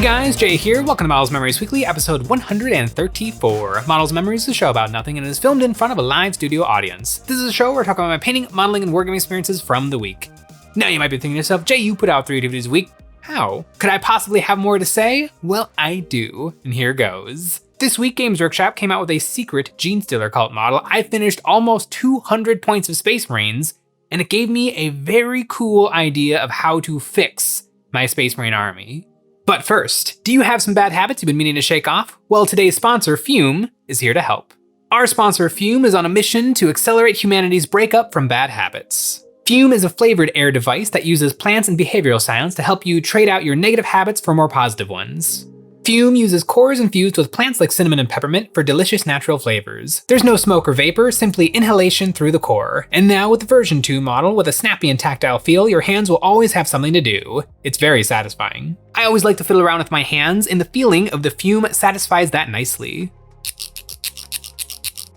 guys, Jay here. Welcome to Models Memories Weekly, episode 134. Models Memories is a show about nothing and is filmed in front of a live studio audience. This is a show where I talk about my painting, modeling, and working experiences from the week. Now you might be thinking to yourself, Jay, you put out 3 activities a week. How? Could I possibly have more to say? Well, I do, and here goes. This week, Games Workshop came out with a secret Genestealer cult model. I finished almost 200 points of Space Marines, and it gave me a very cool idea of how to fix my Space Marine army. But first, do you have some bad habits you've been meaning to shake off? Well, today's sponsor, Fume, is here to help. Our sponsor, Fume, is on a mission to accelerate humanity's breakup from bad habits. Fume is a flavored air device that uses plants and behavioral science to help you trade out your negative habits for more positive ones. Fume uses cores infused with plants like cinnamon and peppermint for delicious natural flavors. There's no smoke or vapor, simply inhalation through the core. And now with the version 2 model with a snappy and tactile feel, your hands will always have something to do. It's very satisfying. I always like to fiddle around with my hands, and the feeling of the Fume satisfies that nicely.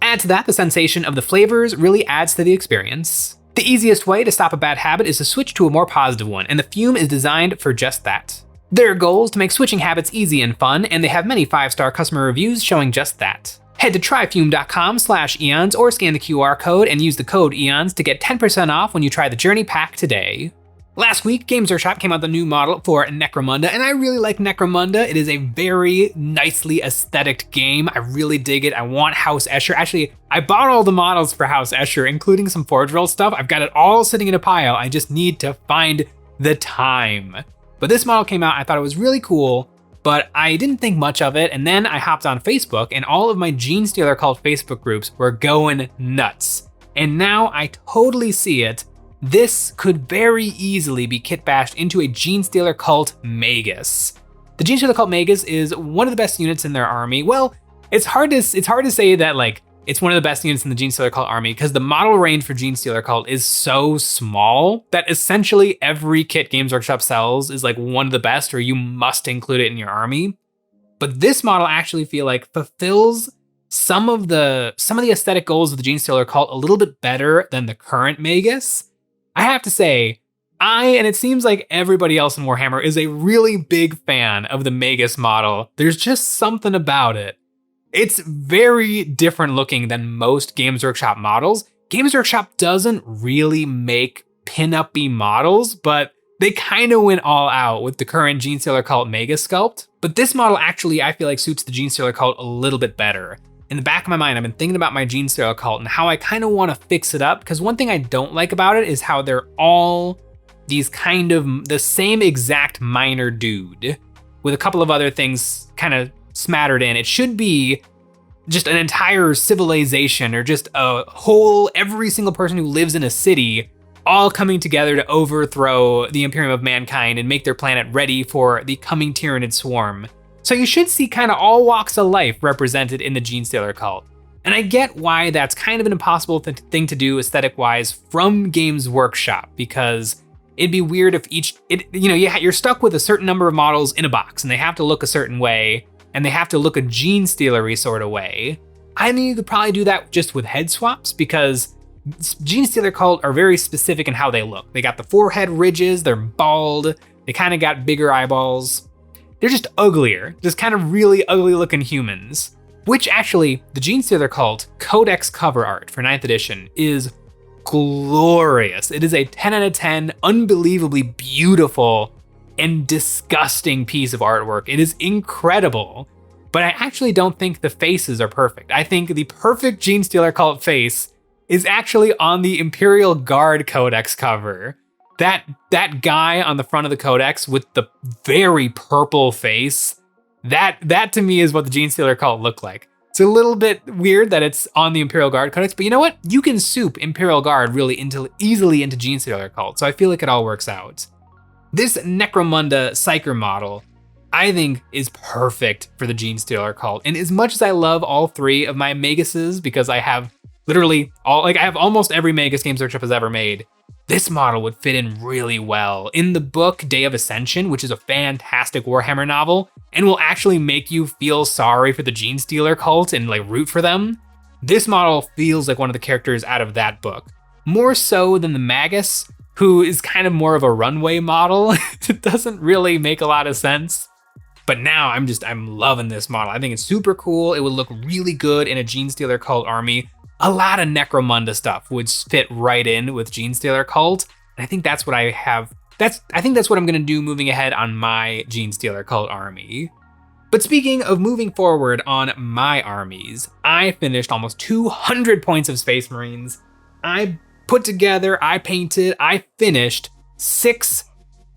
Add to that the sensation of the flavors really adds to the experience. The easiest way to stop a bad habit is to switch to a more positive one, and the Fume is designed for just that. Their goal is to make switching habits easy and fun, and they have many 5-star customer reviews showing just that. Head to tryfume.com/eons or scan the QR code and use the code EONS to get 10% off when you try the Journey Pack today. Last week, Games Workshop came out with a new model for Necromunda, and I really like Necromunda. It is a very nicely aesthetic game. I really dig it. I want House Escher. Actually, I bought all the models for House Escher, including some Forge World stuff. I've got it all sitting in a pile. I just need to find the time. But this model came out, I thought it was really cool, but I didn't think much of it, and then I hopped on Facebook, and all of my Genestealer cult Facebook groups were going nuts. And now I totally see it. This could very easily be kit bashed into a Genestealer cult Magus. The Genestealer cult Magus is one of the best units in their army. Well, it's hard to say that like it's one of the best units in the Genestealer cult army because the model range for Genestealer cult is so small that essentially every kit Games Workshop sells is like one of the best, or you must include it in your army. But this model actually feel like fulfills some of the aesthetic goals of the Genestealer cult a little bit better than the current Magus. I have to say, and it seems like everybody else in Warhammer is a really big fan of the Magus model. There's just something about it. It's very different looking than most Games Workshop models. Games Workshop doesn't really make pin-up-y models, but they kind of went all out with the current Genestealer cult Magus sculpt. But this model actually, I feel like, suits the Genestealer cult a little bit better. In the back of my mind, I've been thinking about my Genestealer cult and how I kind of want to fix it up, because one thing I don't like about it is how they're all these kind of the same exact minor dude with a couple of other things kind of smattered in. It should be just an entire civilization, or just a whole, every single person who lives in a city all coming together to overthrow the Imperium of Mankind and make their planet ready for the coming Tyranid swarm. So you should see kind of all walks of life represented in the Genestealer cult. And I get why that's kind of an impossible thing to do aesthetic-wise from Games Workshop, because it'd be weird if you're stuck with a certain number of models in a box and they have to look a certain way, and they have to look a Genestealer-y sort of way. I mean, you could probably do that just with head swaps, because Genestealer cult are very specific in how they look. They got the forehead ridges, they're bald, they kind of got bigger eyeballs. They're just uglier, just kind of really ugly looking humans. Which actually, the Genestealer cult Codex cover art for 9th edition is glorious. It is a 10 out of 10, unbelievably beautiful and disgusting piece of artwork. It is incredible, but I actually don't think the faces are perfect. I think the perfect Genestealer cult face is actually on the Imperial Guard Codex cover. That guy on the front of the Codex with the very purple face, that to me is what the Genestealer cult look like. It's a little bit weird that it's on the Imperial Guard Codex, but you know what? You can soup Imperial Guard really easily into Genestealer cult, so I feel like it all works out. This Necromunda Psyker model, I think, is perfect for the Genestealer cult. And as much as I love all 3 of my Maguses, because I have literally I have almost every Magus Games Workshop has ever made, this model would fit in really well. In the book Day of Ascension, which is a fantastic Warhammer novel, and will actually make you feel sorry for the Genestealer cult and like root for them, this model feels like one of the characters out of that book. More so than the Magus, who is kind of more of a runway model. It doesn't really make a lot of sense. But now I'm loving this model. I think it's super cool. It would look really good in a Genestealer Cult army. A lot of Necromunda stuff would fit right in with Genestealer Cult. And I think that's what I have. I think that's what I'm gonna do moving ahead on my Genestealer Cult army. But speaking of moving forward on my armies, I finished almost 200 points of Space Marines. I put together, I painted, I finished 6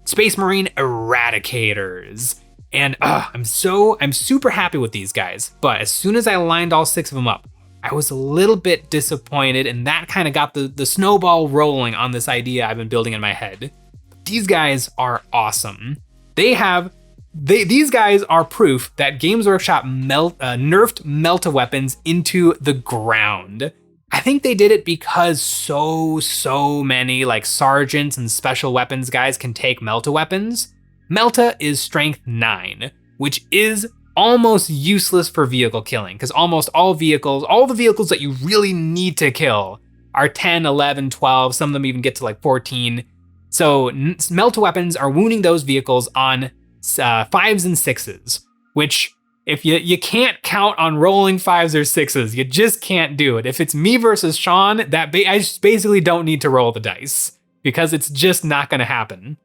Space Marine eradicators. And I'm super happy with these guys. But as soon as I lined all 6 of them up, I was a little bit disappointed, and that kind of got the snowball rolling on this idea I've been building in my head. These guys are awesome. These guys are proof that Games Workshop nerfed Melta weapons into the ground. I think they did it because so many like sergeants and special weapons guys can take Melta weapons. Melta is strength 9, which is almost useless for vehicle killing, because almost all the vehicles that you really need to kill are 10, 11, 12, some of them even get to like 14. So Melta weapons are wounding those vehicles on 5s and 6s, which if you can't count on rolling 5s or 6s, you just can't do it. If it's me versus Sean, I just basically don't need to roll the dice, because it's just not gonna happen.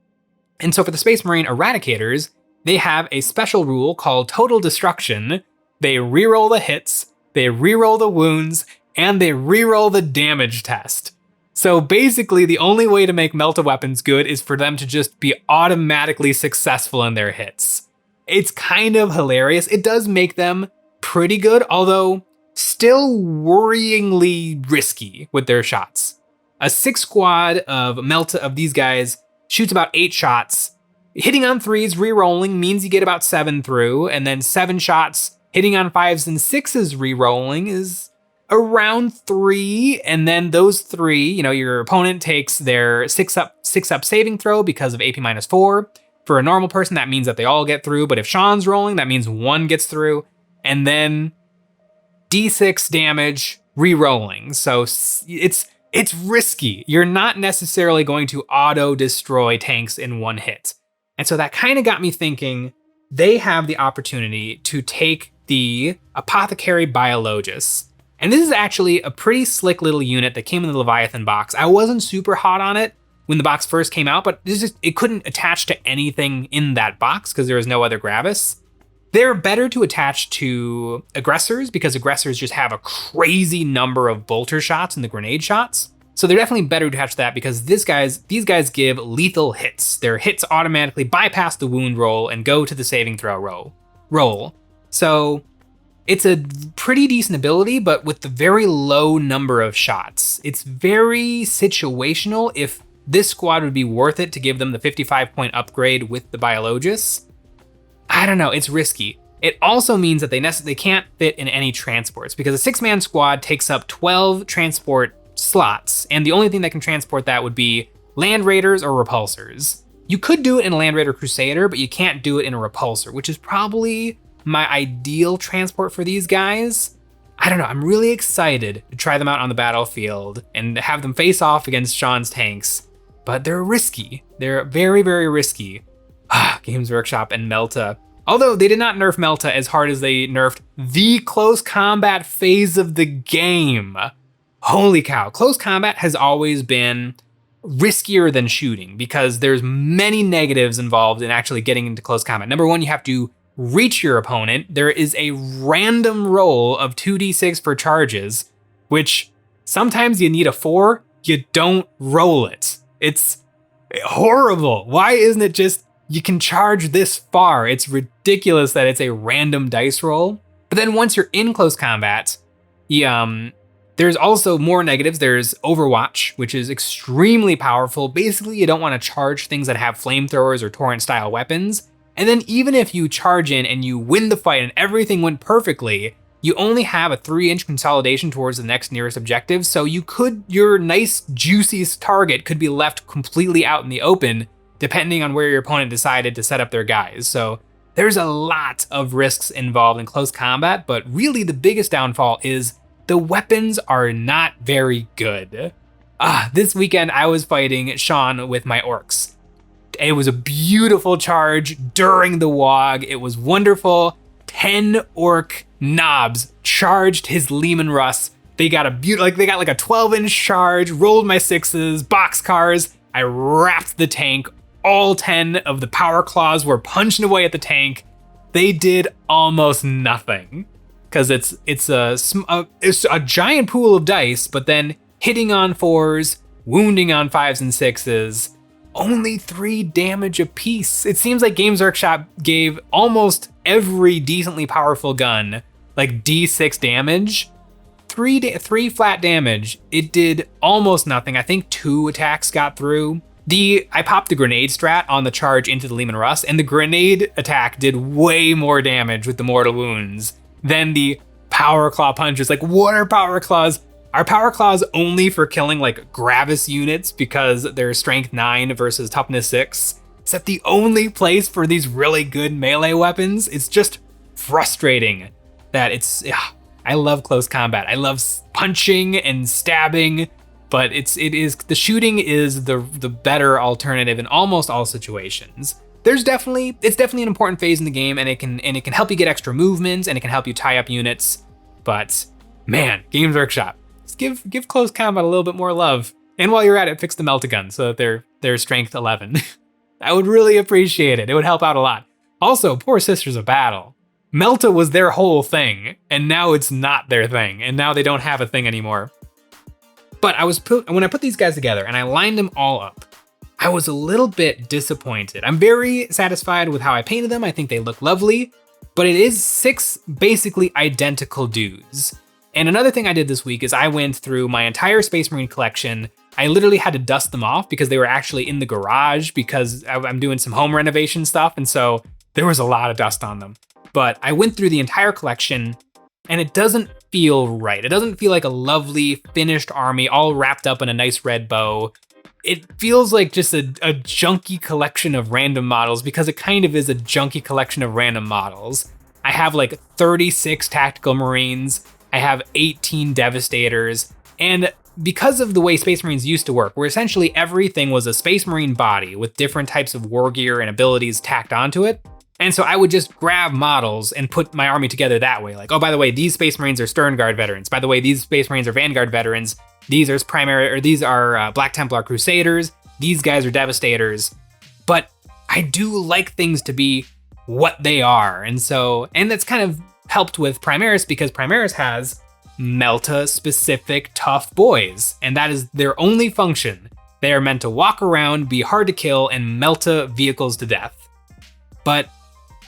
And so for the Space Marine Eradicators, they have a special rule called Total Destruction. They reroll the hits, they reroll the wounds, and they reroll the damage test. So basically, the only way to make Melta weapons good is for them to just be automatically successful in their hits. It's kind of hilarious. It does make them pretty good, although still worryingly risky with their shots. A 6 squad of Melta of these guys shoots about 8 shots. Hitting on 3s, re-rolling means you get about 7 through, and then 7 shots hitting on 5s and 6s re-rolling is around 3, and then those 3, your opponent takes their 6-up saving throw because of AP -4. For a normal person, that means that they all get through, but if Sean's rolling, that means 1 gets through, and then D6 damage re-rolling. So it's risky. You're not necessarily going to auto-destroy tanks in 1 hit. And so that kind of got me thinking, they have the opportunity to take the Apothecary Biologus. And this is actually a pretty slick little unit that came in the Leviathan box. I wasn't super hot on it when the box first came out, but it couldn't attach to anything in that box because there was no other Gravis. They're better to attach to aggressors because aggressors just have a crazy number of bolter shots and the grenade shots. So they're definitely better to attach to that because these guys give lethal hits. Their hits automatically bypass the wound roll and go to the saving throw roll. So it's a pretty decent ability, but with the very low number of shots. It's very situational if this squad would be worth it to give them the 55-point upgrade with the Biologus. I don't know, it's risky. It also means that they can't fit in any transports because a 6-man squad takes up 12 transport slots, and the only thing that can transport that would be Land Raiders or Repulsors. You could do it in a Land Raider Crusader, but you can't do it in a Repulsor, which is probably my ideal transport for these guys. I don't know, I'm really excited to try them out on the battlefield and have them face off against Sean's tanks, but they're risky. They're very, very risky. Games Workshop and Melta. Although they did not nerf Melta as hard as they nerfed the close combat phase of the game. Holy cow, close combat has always been riskier than shooting because there's many negatives involved in actually getting into close combat. Number 1, you have to reach your opponent. There is a random roll of 2d6 for charges, which sometimes you need a 4, you don't roll it. It's horrible. Why isn't it just, you can charge this far? It's ridiculous that it's a random dice roll. But then once you're in close combat, there's also more negatives. There's Overwatch, which is extremely powerful. Basically, you don't want to charge things that have flamethrowers or torrent-style weapons. And then even if you charge in and you win the fight and everything went perfectly, you only have a 3-inch consolidation towards the next nearest objective. So your nice, juicy target could be left completely out in the open, depending on where your opponent decided to set up their guys. So there's a lot of risks involved in close combat, but really the biggest downfall is the weapons are not very good. This weekend I was fighting Sean with my orcs. It was a beautiful charge during the WOG. It was wonderful. 10 orc knobs charged his Leman Russ. They got they got like a 12-inch charge, rolled my 6s, boxcars. I wrapped the tank. All 10 of the power claws were punching away at the tank. They did almost nothing because it's a giant pool of dice, but then hitting on 4s, wounding on 5s and 6s, only 3 damage apiece. It seems like Games Workshop gave almost every decently powerful gun like D6 damage. 3 flat damage. It did almost nothing. I think 2 attacks got through. I popped the grenade strat on the charge into the Leman Russ, and the grenade attack did way more damage with the mortal wounds than the power claw punches. Like, what are power claws? Are power claws only for killing like Gravis units because they're strength 9 versus toughness 6? Is that the only place for these really good melee weapons? It's just frustrating that I love close combat. I love punching and stabbing, but the shooting is the better alternative in almost all situations. It's definitely an important phase in the game, and it can help you get extra movements, and it can help you tie up units. But man, Games Workshop, just give close combat a little bit more love. And while you're at it, fix the Melta so that they're strength 11. I would really appreciate it. It would help out a lot. Also, poor Sisters of Battle. Melta was their whole thing, and now it's not their thing, and now they don't have a thing anymore. But when I put these guys together and I lined them all up, I was a little bit disappointed. I'm very satisfied with how I painted them. I think they look lovely, but it is 6 basically identical dudes. And another thing I did this week is I went through my entire Space Marine collection. I literally had to dust them off because they were actually in the garage because I'm doing some home renovation stuff, and so there was a lot of dust on them. But I went through the entire collection, and it doesn't feel right. It doesn't feel like a lovely finished army all wrapped up in a nice red bow. It feels like just a junky collection of random models, because it kind of is a junky collection of random models. I have like 36 tactical Marines. I have 18 Devastators, and because of the way Space Marines used to work, where essentially everything was a Space Marine body with different types of war gear and abilities tacked onto it. And so I would just grab models and put my army together that way. Like, oh, by the way, these Space Marines are Stern Guard veterans. By the way, these Space Marines are Vanguard veterans. These are Black Templar Crusaders. These guys are Devastators. But I do like things to be what they are. And that's kind of helped with Primaris, because Primaris has Melta-specific tough boys, and that is their only function. They are meant to walk around, be hard to kill, and Melta vehicles to death. But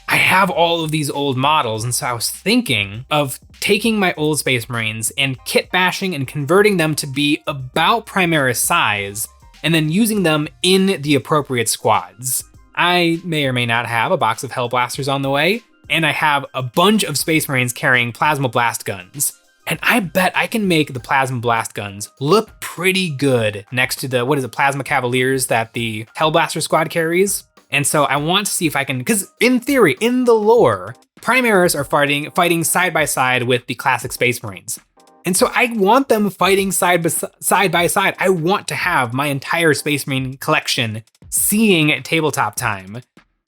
I have all of these old models, and so I was thinking of taking my old Space Marines and kit bashing and converting them to be about Primaris size, and then using them in the appropriate squads. I may or may not have a box of Hellblasters on the way, and I have a bunch of Space Marines carrying Plasma Blast guns. And I bet I can make the Plasma Blast guns look pretty good next to the, Plasma Cavaliers that the Hellblaster squad carries. And so I want to see if I can, because in theory, in the lore, Primaris are fighting side by side with the classic Space Marines. And so I want them fighting side by side. I want to have my entire Space Marine collection seeing tabletop time.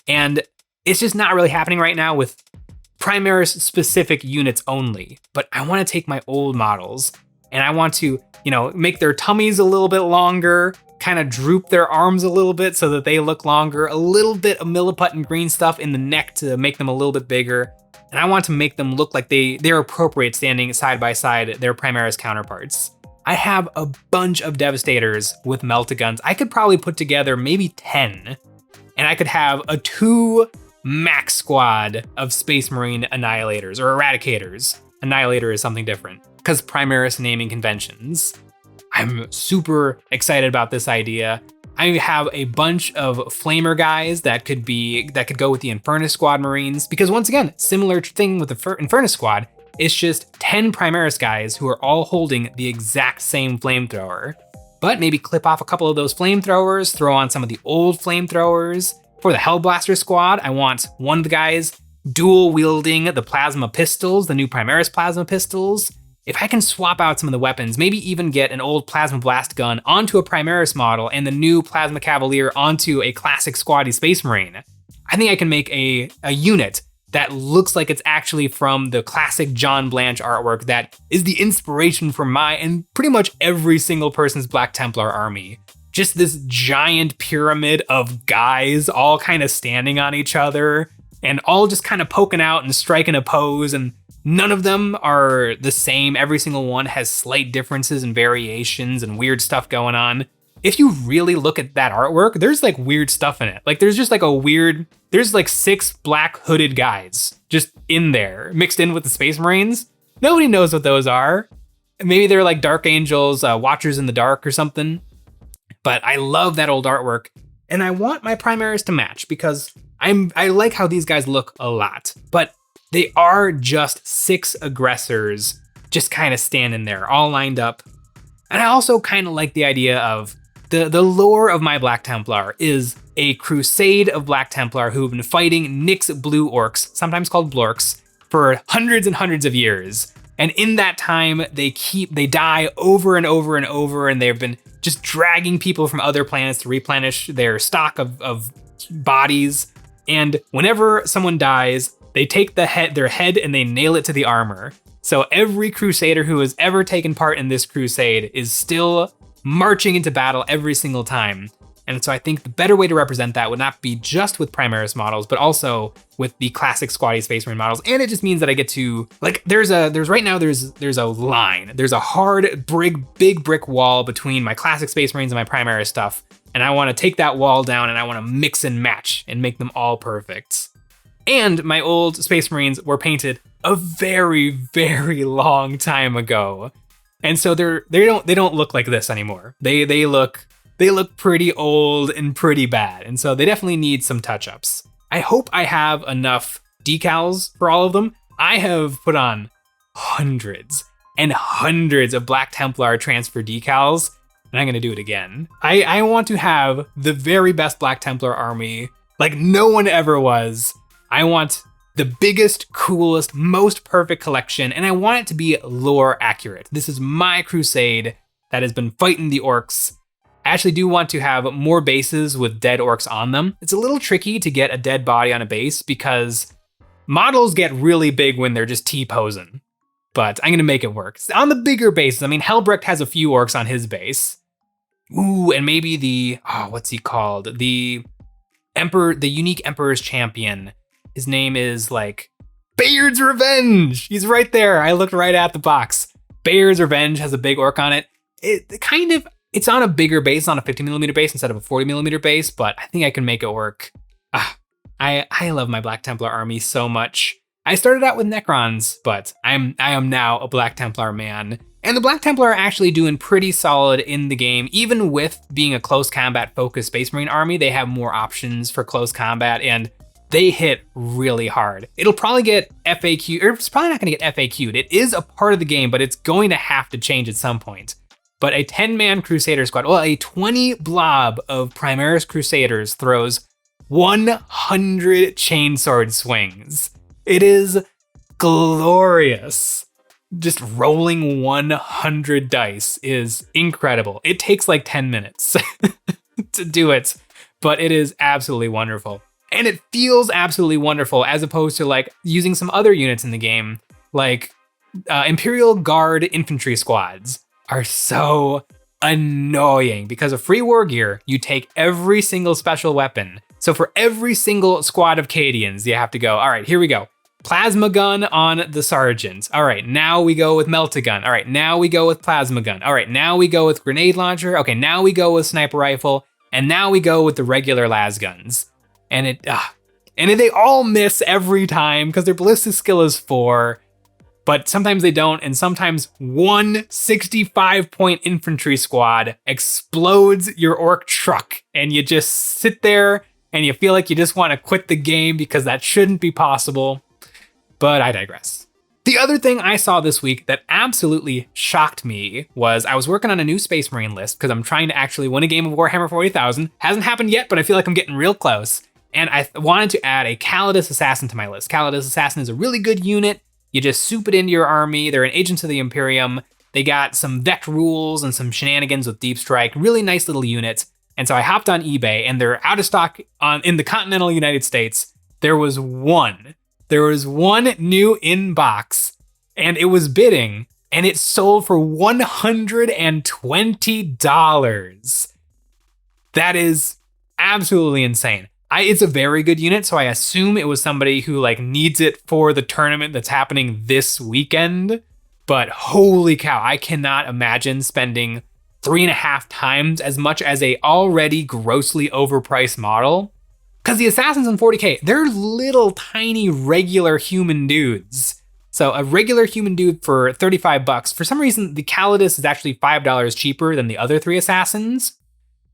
And it's just not really happening right now with Primaris specific units only. But I want to take my old models and I want to, make their tummies a little bit longer, kind of droop their arms a little bit so that they look longer, a little bit of milliput and green stuff in the neck to make them a little bit bigger. And I want to make them look like they're appropriate standing side by side their Primaris counterparts. I have a bunch of Devastators with Melta guns. I could probably put together maybe 10, and I could have a 2 max squad of Space Marine Annihilators or Eradicators. Annihilator is something different because Primaris naming conventions. I'm super excited about this idea. I have a bunch of Flamer guys that could go with the Infernus Squad Marines, because once again, similar thing with the Infernus Squad, it's just 10 Primaris guys who are all holding the exact same flamethrower. But maybe clip off a couple of those flamethrowers, throw on some of the old flamethrowers. For the Hellblaster squad, I want one of the guys dual wielding the plasma pistols, the new Primaris plasma pistols. if I can swap out some of the weapons, maybe even get an old Plasma Blast gun onto a Primaris model and the new Plasma Cavalier onto a classic squatty Space Marine, I think I can make a unit that looks like it's actually from the classic John Blanche artwork that is the inspiration for my and pretty much every single person's Black Templar army. Just this giant pyramid of guys all kind of standing on each other and all just kind of poking out and striking a pose, and none of them are the same. Every single one has slight differences and variations and weird stuff going on. If you really look at that artwork, there's like weird stuff in it. Like there's just like there's like 6 black hooded guys just in there, mixed in with the Space Marines. Nobody knows what those are. Maybe they're like Dark Angels, Watchers in the Dark or something. But I love that old artwork, and I want my Primaris to match because I like how these guys look a lot, but they are just 6 aggressors just kind of standing there, all lined up. And I also kind of like the idea of the lore of my Black Templar is a crusade of Black Templar who've been fighting Nyx blue orcs, sometimes called blorks, for hundreds and hundreds of years. And in that time, they die over and over and over, and they've been just dragging people from other planets to replenish their stock of bodies. And whenever someone dies, they take their head and they nail it to the armor. So every crusader who has ever taken part in this crusade is still marching into battle every single time. And so I think the better way to represent that would not be just with Primaris models, but also with the classic squatty Space Marine models. And it just means that I get to, like, there's a line. There's a hard big brick wall between my classic Space Marines and my Primaris stuff. And I want to take that wall down and I want to mix and match and make them all perfect. And my old Space Marines were painted a very, very long time ago. And so they don't look like this anymore. They look pretty old and pretty bad. And so they definitely need some touch-ups. I hope I have enough decals for all of them. I have put on hundreds and hundreds of Black Templar transfer decals, and I'm gonna do it again. I want to have the very best Black Templar army, like no one ever was. I want the biggest, coolest, most perfect collection, and I want it to be lore accurate. This is my crusade that has been fighting the orcs. I actually do want to have more bases with dead orcs on them. It's a little tricky to get a dead body on a base because models get really big when they're just T-posing, but I'm gonna make it work. On the bigger bases, I mean, Helbrecht has a few orcs on his base. Ooh, and maybe what's he called? The unique Emperor's Champion. His name is like Bayard's Revenge. He's right there. I looked right at the box. Bayard's Revenge has a big orc on it. It's on a bigger base, on a 50mm base instead of a 40mm base, but I think I can make it work. I love my Black Templar army so much. I started out with Necrons, but I am now a Black Templar man. And the Black Templar are actually doing pretty solid in the game. Even with being a close combat focused Space Marine army, they have more options for close combat, and they hit really hard. It'll probably get FAQ, or it's probably not gonna get FAQ'd. It is a part of the game, but it's going to have to change at some point. But a 10-man Crusader squad, well, a 20 blob of Primaris Crusaders throws 100 chainsword swings. It is glorious. Just rolling 100 dice is incredible. It takes like 10 minutes to do it, but it is absolutely wonderful. And it feels absolutely wonderful as opposed to like using some other units in the game, like Imperial Guard infantry squads are so annoying because of free war gear. You take every single special weapon. So for every single squad of Cadians, you have to go, all right, here we go. Plasma gun on the sergeant. All right, now we go with melt-a-gun. All right, now we go with plasma gun. All right, now we go with grenade launcher. Okay, now we go with sniper rifle. And now we go with the regular las guns. And they all miss every time because their ballistic skill is 4, but sometimes they don't, and sometimes one 65-point infantry squad explodes your orc truck, and you just sit there and you feel like you just want to quit the game because that shouldn't be possible. But I digress. The other thing I saw this week that absolutely shocked me was I was working on a new Space Marine list because I'm trying to actually win a game of Warhammer 40,000. Hasn't happened yet, but I feel like I'm getting real close. And I wanted to add a Calidus Assassin to my list. Calidus Assassin is a really good unit. You just soup it into your army. They're an Agents of the Imperium. They got some Vect rules and some shenanigans with Deep Strike. Really nice little units. And so I hopped on eBay, and they're out of stock in the continental United States. There was one new in box, and it was bidding, and it sold for $120. That is absolutely insane. It's a very good unit, so I assume it was somebody who like needs it for the tournament that's happening this weekend. But holy cow, I cannot imagine spending 3.5 times as much as a already grossly overpriced model. Because the assassins in 40k, they're little tiny regular human dudes. So a regular human dude for $35. For some reason, the Calidus is actually $5 cheaper than the other 3 assassins.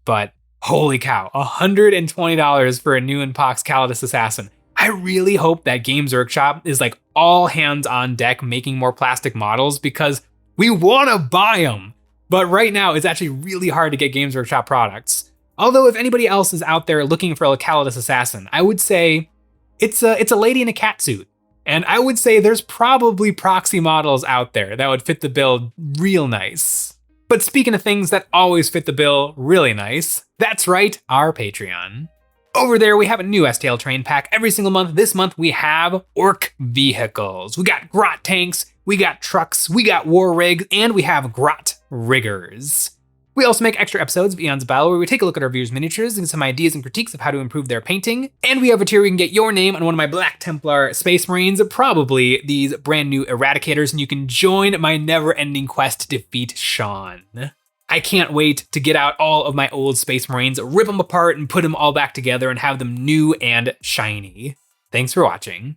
But holy cow, $120 for a new in box Calidus assassin. I really hope that Games Workshop is like all hands on deck making more plastic models, because we want to buy them. But right now, it's actually really hard to get Games Workshop products. Although if anybody else is out there looking for a Calidus assassin, I would say it's a lady in a cat suit. And I would say there's probably proxy models out there that would fit the bill real nice. But speaking of things that always fit the bill really nice, that's right, our Patreon. Over there, we have a new STL train pack every single month. This month, we have Orc vehicles. We got Grot tanks, we got trucks, we got war rigs, and we have Grot riggers. We also make extra episodes of Eon's Battle where we take a look at our viewers' miniatures and some ideas and critiques of how to improve their painting. And we have a tier where you can get your name on one of my Black Templar Space Marines, probably these brand new eradicators, and you can join my never-ending quest to defeat Sean. I can't wait to get out all of my old Space Marines, rip them apart, and put them all back together and have them new and shiny. Thanks for watching.